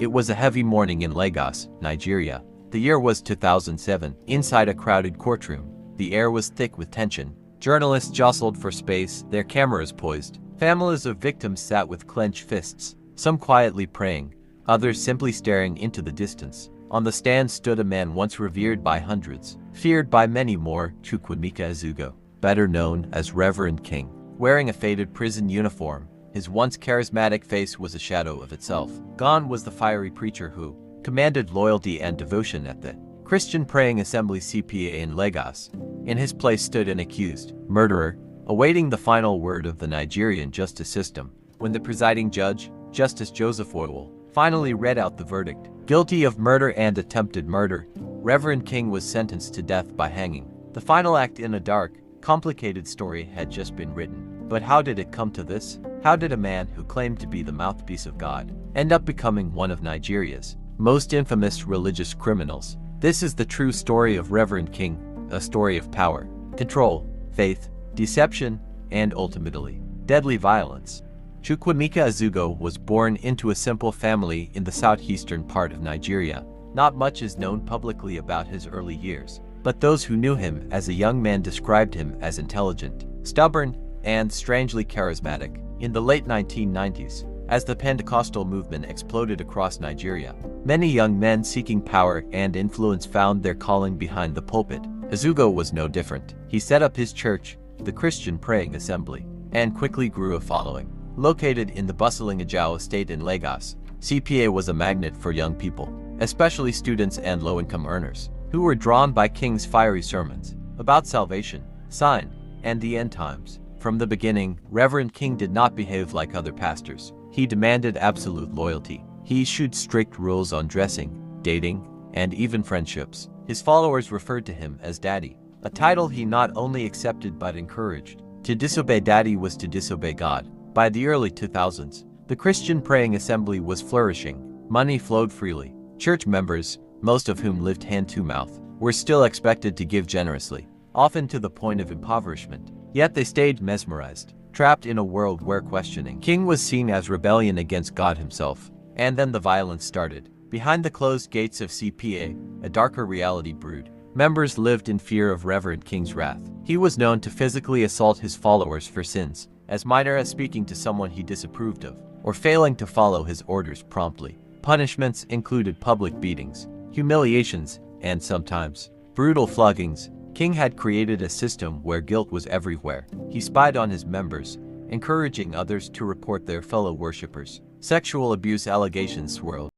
It was a heavy morning in Lagos, Nigeria. The year was 2007. Inside a crowded courtroom, the air was thick with tension. Journalists jostled for space, their cameras poised. Families of victims sat with clenched fists, some quietly praying, others simply staring into the distance. On the stand stood a man once revered by hundreds, feared by many more, Chukwuemeka Ezugo, better known as Reverend King. Wearing a faded prison uniform, his once charismatic face was a shadow of itself. Gone was the fiery preacher who commanded loyalty and devotion at the Christian Praying Assembly CPA in Lagos. In his place stood an accused murderer, awaiting the final word of the Nigerian justice system. When the presiding judge, Justice Joseph Oil, finally read out the verdict, guilty of murder and attempted murder, Reverend King was sentenced to death by hanging. The final act in a dark, complicated story had just been written. But how did it come to this? How did a man who claimed to be the mouthpiece of God end up becoming one of Nigeria's most infamous religious criminals? This is the true story of Reverend King, a story of power, control, faith, deception, and ultimately, deadly violence. Chukwuemeka Ezugo was born into a simple family in the southeastern part of Nigeria. Not much is known publicly about his early years, but those who knew him as a young man described him as intelligent, stubborn, and strangely charismatic. In the late 1990s, as the Pentecostal movement exploded across Nigeria, many young men seeking power and influence found their calling behind the pulpit. Ezugo was no different. He set up his church, the Christian Praying Assembly, and quickly grew a following. Located in the bustling Ajao estate in Lagos, CPA was a magnet for young people, especially students and low-income earners, who were drawn by King's fiery sermons about salvation, sign, and the end times. From the beginning, Reverend King did not behave like other pastors. He demanded absolute loyalty. He issued strict rules on dressing, dating, and even friendships. His followers referred to him as Daddy, a title he not only accepted but encouraged. To disobey Daddy was to disobey God. By the early 2000s, the Christian Praying Assembly was flourishing. Money flowed freely. Church members, most of whom lived hand-to-mouth, were still expected to give generously, often to the point of impoverishment. Yet they stayed mesmerized, trapped in a world where questioning King was seen as rebellion against God himself. And then the violence started. Behind the closed gates of CPA, a darker reality brewed. Members lived in fear of Reverend King's wrath. He was known to physically assault his followers for sins as minor as speaking to someone he disapproved of, or failing to follow his orders promptly. Punishments included public beatings, humiliations, and sometimes brutal floggings. King had created a system where guilt was everywhere. He spied on his members, encouraging others to report their fellow worshippers. Sexual abuse allegations swirled.